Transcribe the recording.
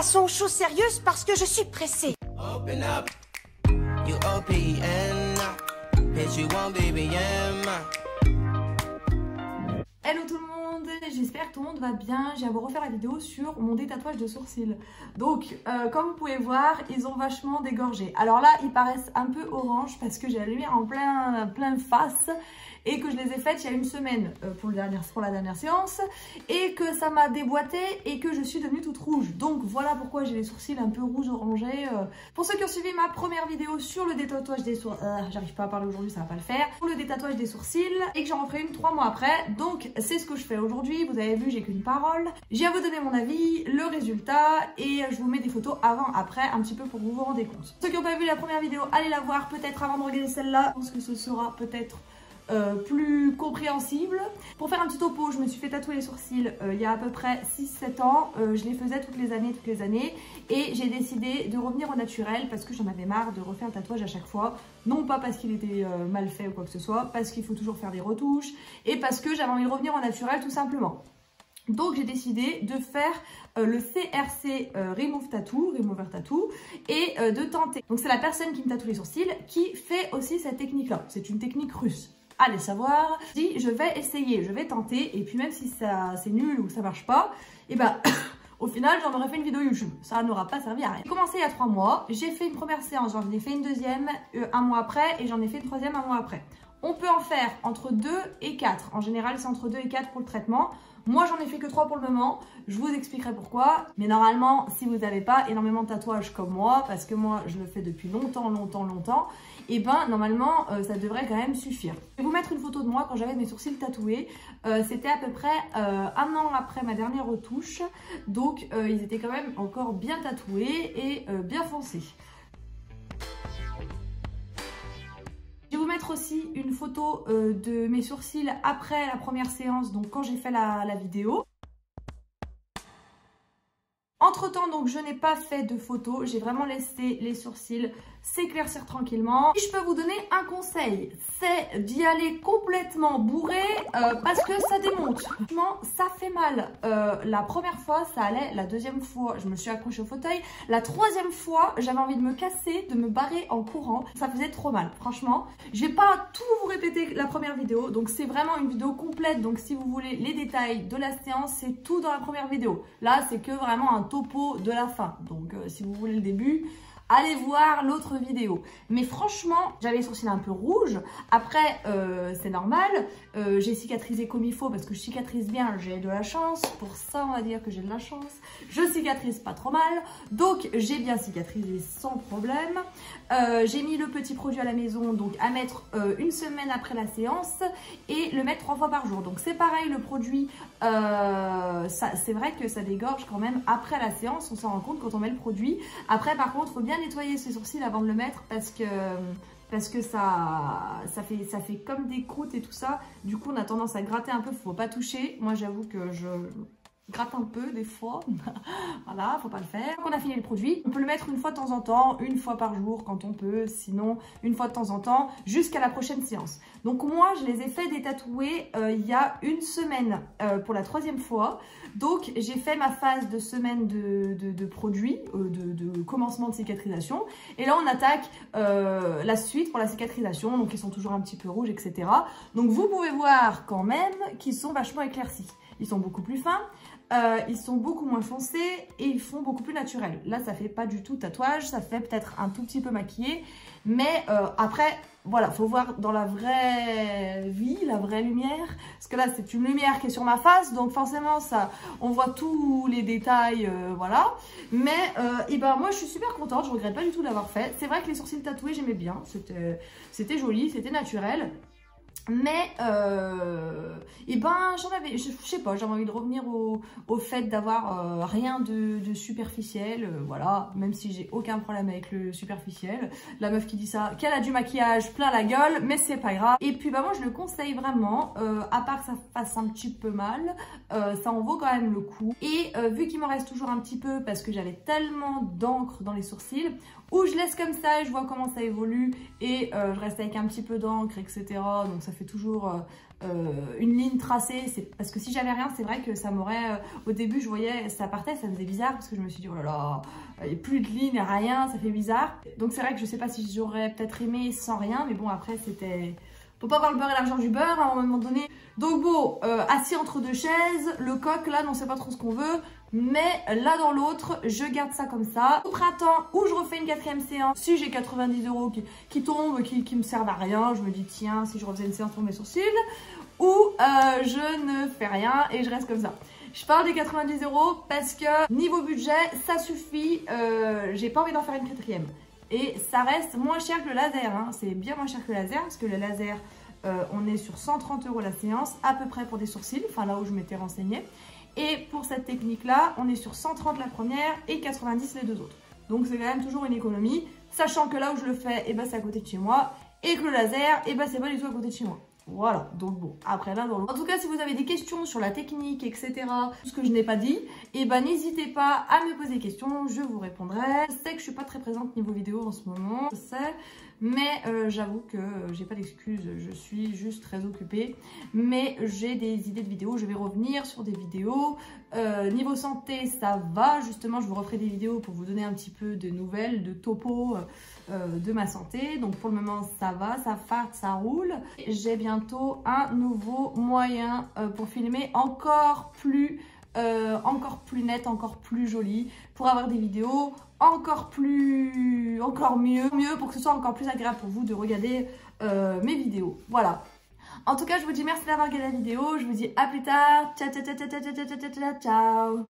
façon chose sérieuse parce que je suis pressée. Open up, you OPN, bitch you want baby Hello tout le monde, j'espère que tout le monde va bien. Je viens vous refaire la vidéo sur mon détatouage de sourcils. Donc, comme vous pouvez voir, ils ont vachement dégorgé. Alors là, ils paraissent un peu orange parce que j'ai la lumière en plein face et que je les ai faites il y a une semaine pour la dernière séance et que ça m'a déboîté et que je suis devenue toute rouge. Donc voilà pourquoi j'ai les sourcils un peu rouge orangés. Pour ceux qui ont suivi ma première vidéo sur le détatouage des sourcils, j'arrive pas à parler aujourd'hui, ça va pas le faire, pour le détatouage des sourcils et que j'en referai une 3 mois après. Donc c'est ce que je fais aujourd'hui. Vous avez vu, j'ai qu'une parole. J'ai à vous donner mon avis, le résultat et je vous mets des photos avant après un petit peu pour que vous vous rendez compte. Ceux qui n'ont pas vu la première vidéo, allez la voir peut-être avant de regarder celle-là. Je pense que ce sera peut-être plus compréhensible. Pour faire un petit topo, je me suis fait tatouer les sourcils il y a à peu près 6-7 ans. Je les faisais toutes les années et j'ai décidé de revenir au naturel parce que j'en avais marre de refaire le tatouage à chaque fois. Non pas parce qu'il était mal fait ou quoi que ce soit, parce qu'il faut toujours faire des retouches et parce que j'avais envie de revenir au naturel tout simplement. Donc j'ai décidé de faire le CRC Remover Tattoo et de tenter. Donc c'est la personne qui me tatoue les sourcils qui fait aussi cette technique là. C'est une technique russe. Allez savoir, si je vais essayer, je vais tenter et puis même si ça c'est nul ou ça marche pas, et ben au final j'en aurais fait une vidéo YouTube, ça n'aura pas servi à rien. J'ai commencé il y a 3 mois, j'ai fait une première séance, j'en ai fait une deuxième un mois après et j'en ai fait une troisième un mois après. On peut en faire entre 2 et 4, en général c'est entre 2 et 4 pour le traitement. Moi j'en ai fait que 3 pour le moment, je vous expliquerai pourquoi. Mais normalement si vous n'avez pas énormément de tatouages comme moi, parce que moi je le fais depuis longtemps, et ben normalement ça devrait quand même suffire. Je vais vous mettre une photo de moi quand j'avais mes sourcils tatoués. C'était à peu près 1 an après ma dernière retouche. Donc ils étaient quand même encore bien tatoués et bien foncés. Je vais vous mettre aussi une photo de mes sourcils après la première séance, donc quand j'ai fait la vidéo. Entre temps, donc je n'ai pas fait de photos, j'ai vraiment laissé les sourcils s'éclaircir tranquillement. Et je peux vous donner un conseil, c'est d'y aller complètement bourré parce que ça démonte. Franchement, ça fait mal. La première fois, ça allait. La deuxième fois, je me suis accrochée au fauteuil. La troisième fois, j'avais envie de me casser, de me barrer en courant. Ça faisait trop mal, franchement. Je vais pas tout vous répéter la première vidéo, donc c'est vraiment une vidéo complète. Donc si vous voulez les détails de la séance, c'est tout dans la première vidéo. Là, c'est que vraiment un topo de la fin. Donc si vous voulez le début, allez voir l'autre vidéo. Mais franchement, j'avais les sourcils un peu rouges. Après, c'est normal. J'ai cicatrisé comme il faut parce que je cicatrise bien. J'ai de la chance. Pour ça, on va dire que j'ai de la chance. Je cicatrise pas trop mal. Donc, j'ai bien cicatrisé sans problème. J'ai mis le petit produit à la maison, donc à mettre une semaine après la séance et le mettre 3 fois par jour. Donc, c'est pareil, le produit, c'est vrai que ça dégorge quand même après la séance. On s'en rend compte quand on met le produit. Après, par contre, il faut bien nettoyer ses sourcils avant de le mettre parce que ça fait comme des croûtes et tout ça. Du coup, on a tendance à gratter un peu, faut pas toucher. Moi, j'avoue que je gratte un peu des fois. Voilà, faut pas le faire. Quand on a fini le produit, on peut le mettre une fois de temps en temps, une fois par jour quand on peut, sinon une fois de temps en temps, jusqu'à la prochaine séance. Donc moi, je les ai fait détatouer il y a une semaine pour la 3e fois. Donc j'ai fait ma phase de semaine de produit, de commencement de cicatrisation. Et là, on attaque la suite pour la cicatrisation. Donc ils sont toujours un petit peu rouges, etc. Donc vous pouvez voir quand même qu'ils sont vachement éclaircis. Ils sont beaucoup plus fins. Ils sont beaucoup moins foncés et ils font beaucoup plus naturels. Là, ça fait pas du tout tatouage, ça fait peut-être un tout petit peu maquillé. Mais après, voilà, faut voir dans la vraie vie, la vraie lumière. Parce que là, c'est une lumière qui est sur ma face. Donc forcément, ça, on voit tous les détails, voilà. Mais et ben, moi, je suis super contente. Je regrette pas du tout d'avoir fait. C'est vrai que les sourcils tatoués, j'aimais bien. C'était joli, c'était naturel. Mais et ben j'en avais, je sais pas, j'avais envie de revenir au fait d'avoir rien de superficiel, voilà, même si j'ai aucun problème avec le superficiel. La meuf qui dit ça, qu'elle a du maquillage plein la gueule, mais c'est pas grave. Et puis bah moi je le conseille vraiment, à part que ça fasse un petit peu mal, ça en vaut quand même le coup. Et vu qu'il me reste toujours un petit peu parce que j'avais tellement d'encre dans les sourcils, ou je laisse comme ça et je vois comment ça évolue et je reste avec un petit peu d'encre, etc. Donc ça fait toujours une ligne tracée. Parce que si j'avais rien, c'est vrai que ça m'aurait... au début, je voyais, ça partait, ça faisait bizarre parce que je me suis dit, oh là là, il n'y a plus de ligne, rien, ça fait bizarre. Donc c'est vrai que je sais pas si j'aurais peut-être aimé sans rien, mais bon, après, c'était... Faut pas voir le beurre et l'argent du beurre à un moment donné. Donc bon, assis entre deux chaises, le coq là, on sait pas trop ce qu'on veut. Mais l'un dans l'autre, je garde ça comme ça. Au printemps, où je refais une 4e séance, si j'ai 90 € qui tombent, qui me servent à rien, je me dis tiens, si je refaisais une séance pour mes sourcils. Ou je ne fais rien et je reste comme ça. Je parle des 90 € parce que niveau budget, ça suffit. J'ai pas envie d'en faire une 4e. Et ça reste moins cher que le laser, hein. C'est bien moins cher que le laser, parce que le laser, on est sur 130 € la séance, à peu près pour des sourcils, enfin là où je m'étais renseignée. Et pour cette technique-là, on est sur 130 la première et 90 les deux autres. Donc c'est quand même toujours une économie, sachant que là où je le fais, eh ben, c'est à côté de chez moi, et que le laser, eh ben, c'est pas du tout à côté de chez moi. Voilà, donc bon, après là dans l'autre. En tout cas, si vous avez des questions sur la technique, etc., tout ce que je n'ai pas dit, eh ben n'hésitez pas à me poser des questions, je vous répondrai. Je sais que je suis pas très présente niveau vidéo en ce moment, je sais, mais j'avoue que j'ai pas d'excuses, je suis juste très occupée. Mais j'ai des idées de vidéos, je vais revenir sur des vidéos. Niveau santé, ça va, justement, je vous referai des vidéos pour vous donner un petit peu de nouvelles, de topo de ma santé. Donc pour le moment, ça va, ça farte, ça roule. J'ai bientôt un nouveau moyen pour filmer encore plus net, encore plus joli, pour avoir des vidéos encore mieux, pour que ce soit encore plus agréable pour vous de regarder mes vidéos. Voilà. En tout cas, je vous dis merci d'avoir regardé la vidéo. Je vous dis à plus tard. Ciao, ciao, ciao, ciao, ciao, ciao, ciao, ciao, ciao.